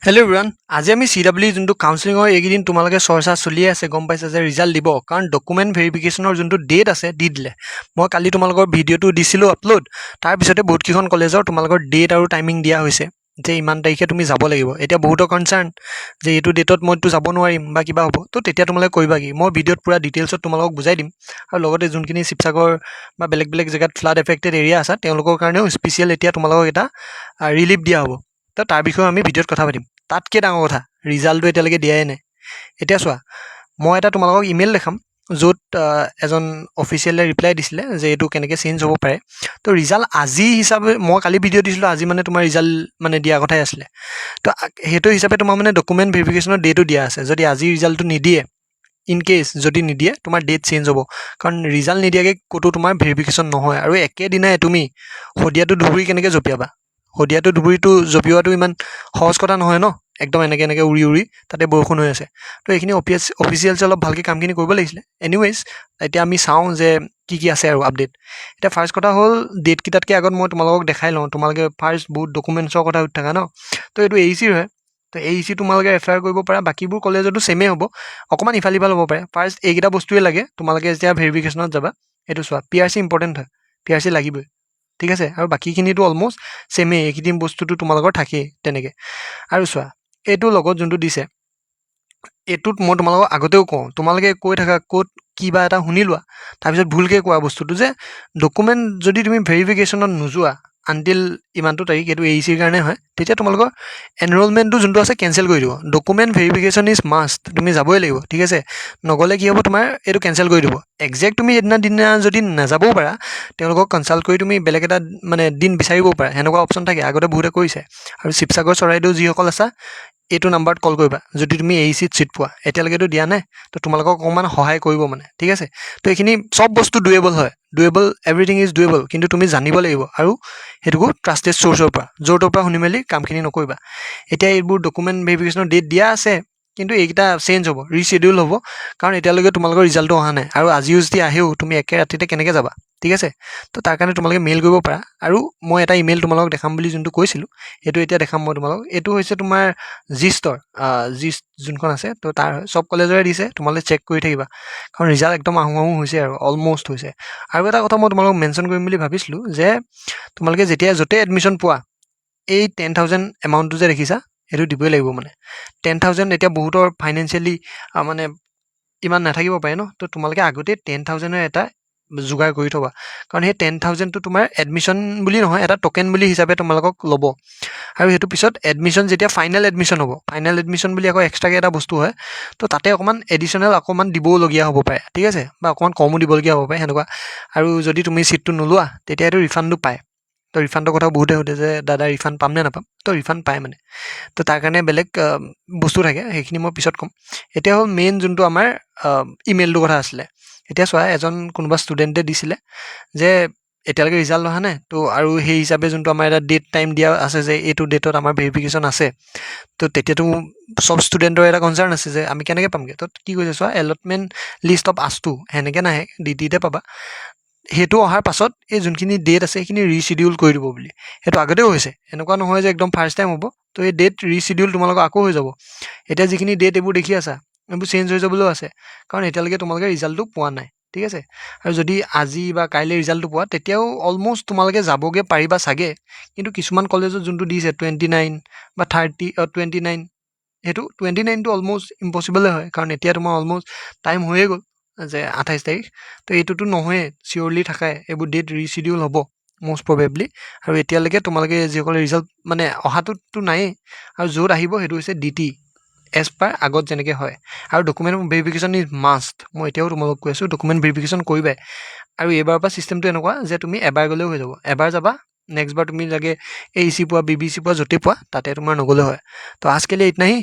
Hello' everyone, আজি আমি CW যোনটো কাউন্সেলিঙৰ এইকেইদিন তোমালোকে চৰ্চা চলিয়ে আছে, গম পাইছা যে ৰিজাল্ট দিব, কাৰণ ডকুমেণ্ট ভেৰিফিকেশ্যনৰ যোনটো ডেট আছে দি দিলে। মই কালি তোমালোকৰ ভিডিঅ'টো দিছিলোঁ আপলোড, তাৰপিছতে বহুতকেইখন কলেজৰ তোমালোকৰ ডেট আৰু টাইমিং দিয়া হৈছে যে ইমান তাৰিখে তুমি যাব লাগিব। এতিয়া বহুতৰ কনচাৰ্ণ যে এইটো ডেটত মইতো যাব নোৱাৰিম বা কিবা হ'ব, তো তেতিয়া তোমালোকে কৰিবা কি? মই ভিডিঅ'ত পূৰা ডিটেইলছত তোমালোকক বুজাই দিম, আৰু লগতে যোনখিনি শিৱসাগৰ বা বেলেগ বেলেগ জেগাত ফ্লাড এফেক্টেড এৰিয়া আছে তেওঁলোকৰ কাৰণেও স্পেচিয়েল এতিয়া তোমালোকক এটা ৰিলিফ দিয়া হ'ব। তো তাৰ বিষয়ে আমি ভিডিঅ'ত কথা পাতিম। তাতকৈ ডাঙৰ কথা, ৰিজাল্টটো এতিয়ালৈকে দিয়াই নাই। এতিয়া চোৱা, মই এটা তোমালোকক ইমেইল দেখাম য'ত এজন অফিচিয়েলে ৰিপ্লাই দিছিলে যে এইটো কেনেকৈ চেঞ্জ হ'ব পাৰে। তো ৰিজাল্ট আজি হিচাপে, মই কালি ভিডিঅ' দিছিলোঁ, আজি মানে তোমাৰ ৰিজাল্ট মানে দিয়া কথাই আছিলে। তো সেইটো হিচাপে তোমাৰ মানে ডকুমেণ্ট ভেৰিফিকেশ্যনৰ ডেটো দিয়া আছে। যদি আজি ৰিজাল্টটো নিদিয়ে, ইন কেছ যদি নিদিয়ে, তোমাৰ ডেট চেঞ্জ হ'ব, কাৰণ ৰিজাল্ট নিদিয়াকৈ ক'তো তোমাৰ ভেৰিফিকেশ্যন নহয়। আৰু একেদিনাই তুমি শদিয়াটো ধুবুৰী কেনেকৈ জঁপিয়াবা? শদিয়াটো ধুবুৰীটো জঁপিওৱাটো ইমান সহজ কথা নহয় ন, একদম এনেকৈ উৰি উৰি, তাতে বৰষুণ হৈ আছে। তো এইখিনি অফিচিয়েলছে অলপ ভালকৈ কামখিনি কৰিব লাগিছিলে। এনিৱেইজ, এতিয়া আমি চাওঁ যে কি কি আছে আৰু আপডেট। এতিয়া ফাৰ্ষ্ট কথা হ'ল, ডেটকেইটাতকৈ আগত মই তোমালোকক দেখাই লওঁ। তোমালোকে ফাৰ্ষ্ট বহুত ডকুমেণ্টছৰ কথা সুধি থাকা ন, তো এইটো AECৰ হয়। তো AEC তোমালোকে এফআইআৰ কৰিব পাৰা, বাকীবোৰ কলেজতো ছেমেই হ'ব, অকণমান ইফাল সিফাল হ'ব পাৰে। ফাৰ্ষ্ট এইকেইটা বস্তুৱে লাগে তোমালোকে যেতিয়া ভেৰিফিকেশ্যনত যাবা। এইটো চোৱা, PRC ইম্পৰ্টেণ্ট হয়, PRC লাগিবই, ঠিক আছে। আৰু বাকীখিনিতো অলম'ষ্ট ছেমেই, এইখিনি বস্তুটো তোমালোকৰ থাকেই তেনেকৈ। আৰু চোৱা, এইটোৰ লগত যোনটো দিছে, এইটোত মই তোমালোকক আগতেও কওঁ, তোমালোকে কৈ থাকা ক'ত কিবা এটা শুনি লোৱা, তাৰপিছত ভুলকৈ কোৱা বস্তুটো যে ডকুমেণ্ট যদি তুমি ভেৰিফিকেশ্যনত নোযোৱা আনটিল ইমানটো তাৰিখ, এইটো AECৰ কাৰণে হয়, তেতিয়া তোমালোকৰ এনৰলমেণ্টটো যোনটো আছে কেঞ্চেল কৰি দিব। ডকুমেণ্ট ভেৰিফিকেশ্যন ইজ মাষ্ট, তুমি যাবই লাগিব, ঠিক আছে। নগ'লে কি হ'ব, তোমাৰ এইটো কেঞ্চেল কৰি দিব। একজেক্ট তুমি দিনা যদি নাযাবও পাৰা, তেওঁলোকক কনচাল্ট কৰি তুমি বেলেগ এটা মানে দিন বিচাৰিবও পাৰা, সেনেকুৱা অপশ্যন থাকে, আগতে বহুতে কৰিছে। আৰু শিৱসাগৰ চৰাইদেউ যিসকল আছা, এইটো নাম্বাৰত কল কৰিবা যদি তুমি AECত ছিট পোৱা। এতিয়ালৈকেতো দিয়া নাই, তো তোমালোকক অকণমান সহায় কৰিব মানে, ঠিক আছে। তো এইখিনি চব বস্তু ডুৱেবল হয়, ডুৱেবল, এভৰিথিং ইজ ডুৱেবল, কিন্তু তুমি জানিব লাগিব। আৰু সেইটোকো ট্ৰাষ্টেড চ'ৰ্চৰ পৰা, য'ৰ ত'ৰ পৰা শুনি মেলি কামখিনি নকৰিবা। এতিয়া এইবোৰ ডকুমেণ্ট ভেৰিফিকেশ্যনৰ ডেট দিয়া আছে, কিন্তু এইকেইটা চেঞ্জ হ'ব, ৰিশ্বেডিউল হ'ব, কাৰণ এতিয়ালৈকে তোমালোকৰ ৰিজাল্টটো অহা নাই। আৰু আজিও যদি আহেও, তুমি একে ৰাতিতে কেনেকৈ যাবা, ঠিক আছে। তো তাৰ কাৰণে তোমালোকে মেইল কৰিব পাৰা। আৰু মই এটা ইমেইল তোমালোকক দেখাম বুলি যোনটো কৈছিলোঁ, সেইটো এতিয়া দেখাম মই তোমালোকক। এইটো হৈছে তোমাৰ জিষ্টৰ, জিষ্ট যোনখন আছে, তো তাৰ চব কলেজৰে দিছে, তোমালোকে চেক কৰি থাকিবা, কাৰণ ৰিজাল্ট একদম আহোঁ আহোঁ হৈছে আৰু অলম'ষ্ট হৈছে। আৰু এটা কথা মই তোমালোকক মেনশ্যন কৰিম বুলি ভাবিছিলোঁ যে তোমালোকে যেতিয়া য'তে এডমিশ্যন পোৱা, এই 10,000 এমাউণ্টটো যে দেখিছা, সেইটো দিবই লাগিব মানে। 10,000 এতিয়া বহুতৰ ফাইনেন্সিয়েলি মানে ইমান নাথাকিব পাৰে ন, তো তোমালোকে আগতে 10,000ৰ এটা যোগাৰ কৰি থ'বা, কাৰণ সেই 10,000টো তোমাৰ এডমিশ্যন বুলি নহয়, এটা টকেন বুলি হিচাপে তোমালোকক ল'ব। আৰু সেইটো পিছত এডমিশ্যন যেতিয়া ফাইনেল এডমিশ্যন হ'ব, ফাইনেল এডমিশ্যন বুলি আকৌ এক্সট্ৰাকৈ এটা বস্তু হয়, তো তাতে অকণমান এডিশ্যনেল অকণমান দিবওলগীয়া হ'ব পাৰে, ঠিক আছে, বা অকণমান কমো দিবলগীয়া হ'ব পাৰে সেনেকুৱা। আৰু যদি তুমি ছিটটো নোলোৱা, তেতিয়া এইটো ৰিফাণ্ডো পায়। তো ৰিফাণ্ডৰ কথাও বহুতে সোধে যে দাদা ৰিফাণ্ড পাম নে নাপাম, তো ৰিফাণ্ড পায় মানে। তো তাৰ কাৰণে বেলেগ বস্তু থাকে, সেইখিনি মই পিছত ক'ম। এতিয়া হ'ল মেইন যোনটো আমাৰ ইমেইলটোৰ কথা আছিলে। এতিয়া চোৱা, এজন কোনোবা ষ্টুডেণ্টে দিছিলে যে এতিয়ালৈকে ৰিজাল্ট অহা নাই, তো আৰু সেই হিচাপে যোনটো আমাৰ এটা ডেট টাইম দিয়া আছে যে এইটো ডেটত আমাৰ ভেৰিফিকেশ্যন আছে, তো তেতিয়াতো চব ষ্টুডেণ্টৰ এটা কনচাৰ্ণ আছে যে আমি কেনেকৈ পামগৈ। তো কি কৈছে চোৱা, এলটমেণ্ট লিষ্ট অফ আছটো সেনেকৈ নাহে, DTতে পাবা। সেইটো অহাৰ পাছত এই যোনখিনি ডেট আছে সেইখিনি ৰিশ্বিডিউল কৰি দিব বুলি। সেইটো আগতেও হৈছে, এনেকুৱা নহয় যে একদম ফাৰ্ষ্ট টাইম হ'ব। তো এই ডেট ৰিশ্বিডিউল তোমালোকৰ আকৌ হৈ যাব। এতিয়া যিখিনি ডেট এইবোৰ দেখি আছা, এইবোৰ চেঞ্জ হৈ যাবলৈও আছে, কাৰণ এতিয়ালৈকে তোমালোকে ৰিজাল্টটো পোৱা নাই, ঠিক আছে। আৰু যদি আজি বা কাইলৈ ৰিজাল্টটো পোৱা, তেতিয়াও অলম'ষ্ট তোমালোকে যাবগৈ পাৰিবা চাগে। কিন্তু কিছুমান কলেজত যোনটো দিছে 29 বা 29, সেইটো 29টো অলম'ষ্ট ইম্পচিবলে হয়, কাৰণ এতিয়া তোমাৰ অলম'ষ্ট টাইম হৈয়ে গ'ল যে 28 তাৰিখ। তো এইটোতো নহয়েই, চিয়'ৰলি থাকাই, এইবোৰ ডেট ৰিশ্বিডিউল হ'ব মষ্ট প্ৰবেবলি। আৰু এতিয়ালৈকে তোমালোকে যিসকলে ৰিজাল্ট মানে অহাটোতো নায়েই, আৰু য'ত আহিব সেইটো হৈছে DT, এজ পাৰ আগত যেনেকৈ হয়। আৰু ডকুমেণ্ট ভেৰিফিকেশ্যন ইজ মাষ্ট, মই এতিয়াও তোমালোকক কৈ আছোঁ, ডকুমেণ্ট ভেৰিফিকেশ্যন কৰিবাই। আৰু এইবাৰৰ পৰা ছিষ্টেমটো এনেকুৱা যে তুমি এবাৰ গ'লেও হৈ যাব, এবাৰ যাবা, নেক্সট বাৰ তুমি লাগে AEC পোৱা, BBC পোৱা, য'তেই পোৱা, তাতে তোমাৰ নগ'লে হয়। তো আজকে लिए इतना ही।